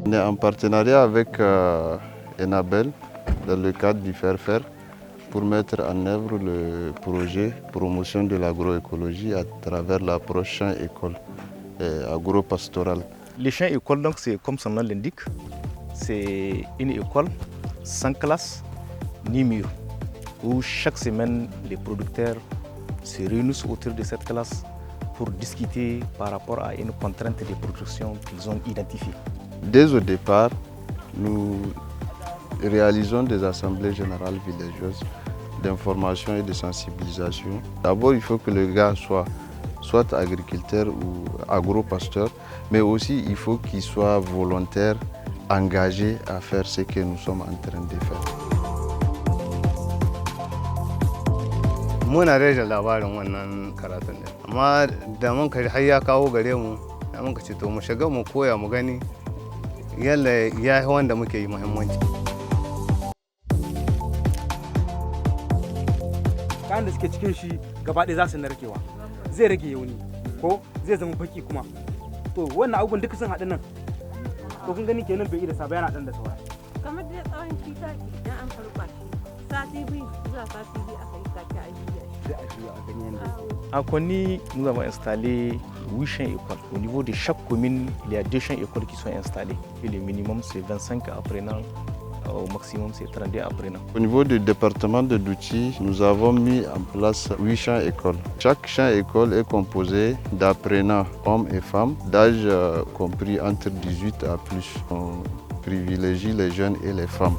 On est en partenariat avec Enabel dans le cadre du Faire pour mettre en œuvre le projet promotion de l'agroécologie à travers l'approche champ-école agro-pastorale. Les champs-écoles, donc, c'est comme son nom l'indique, c'est une école sans classe ni mur, où chaque semaine les producteurs se réunissent autour de cette classe pour discuter par rapport à une contrainte de production qu'ils ont identifiée. Dès au départ, nous réalisons des assemblées générales villageoises d'information et de sensibilisation. D'abord, il faut que le gars soit agriculteur ou agro-pasteur, mais aussi il faut qu'il soit volontaire, engagé à faire ce que nous sommes en train de faire. Muna rage labarin wannan karatun ne, amma da mun ka har ya kawo gare mu, da mun ka ce to mu shiga mu koya mu gani yalla ya yi wanda muke yi muhimmanci. Kayan da suke cikin shi gaba ɗaya za su narkewa, zai rage yauni ko zai zama baki kuma. To wannan abubuwan duka sun haɗu nan, to kun gani kenan bai da saba yana ɗan da saura. Kamar da tsawon shi taki idan an farfa shi, sati biyu zuwa sati biyu aka yi taki a jiya. À Koni, nous avons installé 8 champs-écoles. Au niveau de chaque commune, il y a 2 champs-écoles qui sont installés. Et le minimum, c'est 25 apprenants. Au maximum, c'est 32 apprenants. Au niveau du département de Douchi, nous avons mis en place 8 champs-écoles. Chaque champ-école est composé d'apprenants, hommes et femmes, d'âge compris entre 18 à plus. On privilégie les jeunes et les femmes.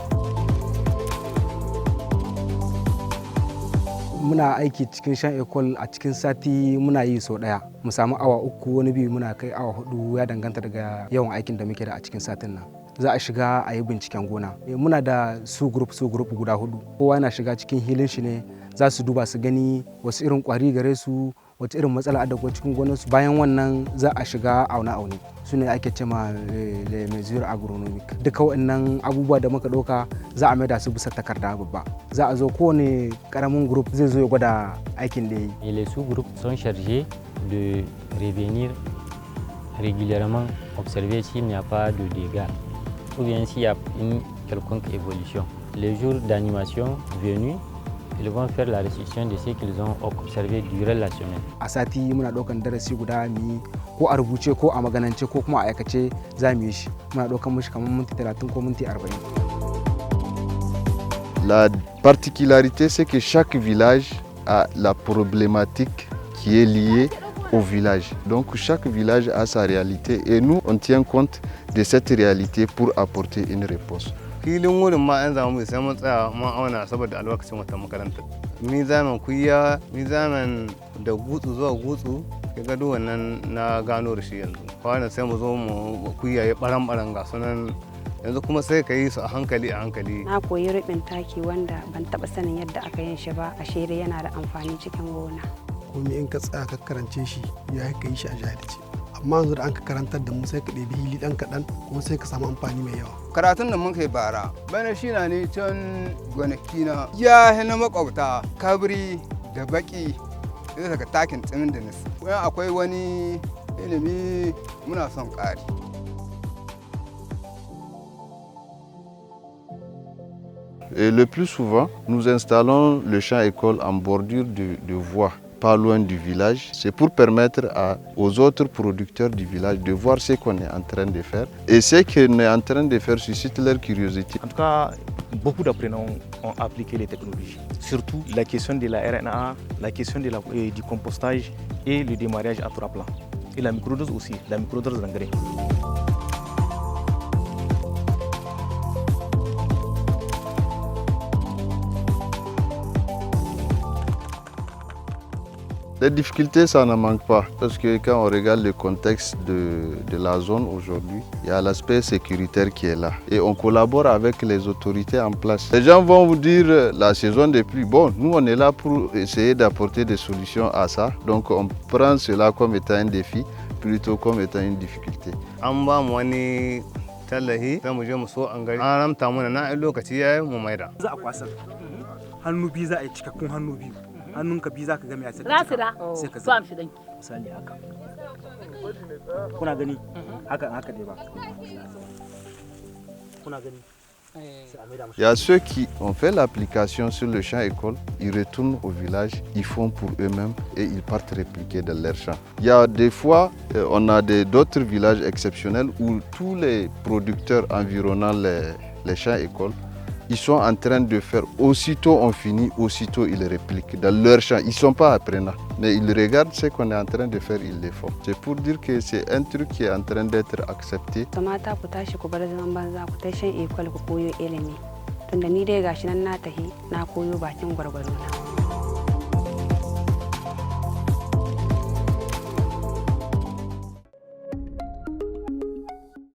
Muna aiki cikin shan ekol a cikin sati muna yi sau daya mu samu awa 3 wani biyu muna kai awa 4 ya danganta daga yawan aikin da muke da a cikin satin nan. Za a shiga a yi binciken gona. Muna da su group guda 4. Kowa yana shiga cikin hilin shi ne za su duba su gani wasu irin kwari gare su, wata irin matsala da kuma cikin gonarsu. Bayan wannan za a shiga aune-aune. Su ne ake cema le mesure agronomique. Duka waɗannan abubuwa da muka ɗauka za a maida su bisa takarda babba. Za a zo kowane ƙaramin group zai zo ya gwada aikin da ya yi. Et les sous-groupes sont chargés de revenir régulièrement observer s'il n'y a pas de dégâts ou bien s'il y a une quelconque évolution. Les jours d'animation venus, ils vont faire la restitution de ce qu'ils ont observé durant la semaine. A sati muna ɗaukan darasi guda mi ko a rubuce ko a maganance ko kuma a aikace za mu yi shi. Muna ɗaukan mishi kamar minti 30 ko minti 40. La particularité, c'est que chaque village a la problématique qui est liée au village. Donc chaque village a sa réalité et nous, on tient compte de cette réalité pour apporter une réponse. Filin wurin ma an zama sai mun tsaya mun auna saboda albarkacin wata makaranta. Mizamin kuya, mizamin da gutsu zuwa gutsu, ka gado wannan na gano da shi yanzu. Kwana sai mu zo mu kuya ya baran ga sunan yanzu kuma sai ka yi su a hankali a hankali. Na koyi rubin taki wanda ban taba sanin yadda aka yin shi ba, ashe dai yana da amfani cikin gona. Komai in ka tsaya ka karance shi ya ka yi shi a jahilci. Amma yanzu da an ka karantar da mu sai ka ɗebi hili ɗan kaɗan kuma sai ka samu amfani mai yawa. Karatun da mun kai bara bana shi na ne can gonaki na ya na makwabta kabri da baki sai daga takin tsimin da nasi. Wani akwai wani ilimi muna son ƙari. Et le plus souvent, nous installons le champ-école en bordure de voies, pas loin du village. C'est pour permettre aux autres producteurs du village de voir ce qu'on est en train de faire. Et ce qu'on est en train de faire suscite leur curiosité. En tout cas, beaucoup d'apprenants ont appliqué les technologies. Surtout la question de la RNA, la question du compostage et le démarrage à 3 plans. Et la microdose aussi, la microdose d'engrais. Les difficultés, ça n'en manque pas, parce que quand on regarde le contexte de la zone aujourd'hui, il y a l'aspect sécuritaire qui est là. Et on collabore avec les autorités en place. Les gens vont vous dire la saison des pluies. Bon, nous on est là pour essayer d'apporter des solutions à ça. Donc on prend cela comme étant un défi, plutôt comme étant une difficulté. Tallahi za mu je mu so an gari an ramta mana na lokaci yayi mu maida. Za a kwasa hannu biyu za a yi cikakkun hannu biyu. Hannunka biyu za ka game a sai ka zama misali haka kuna gani haka dai ba Il y a ceux qui ont fait l'application sur le champ école, ils retournent au village, ils font pour eux-mêmes et ils partent répliquer dans leur champ. Il y a des fois, on a d'autres villages exceptionnels où tous les producteurs environnant les champs écoles, ils sont en train de faire, aussitôt on finit, aussitôt ils répliquent dans leur champ. Ils ne sont pas apprenants, mais ils regardent ce qu'on est en train de faire, ils le font. C'est pour dire que c'est un truc qui est en train d'être accepté. Kamata ku tashi ku bar zaman banza ku ta shan ekwal ku koyo ilimi. Tunda ni dai gashi nan na tahi na koyo bakin gwargwaro na.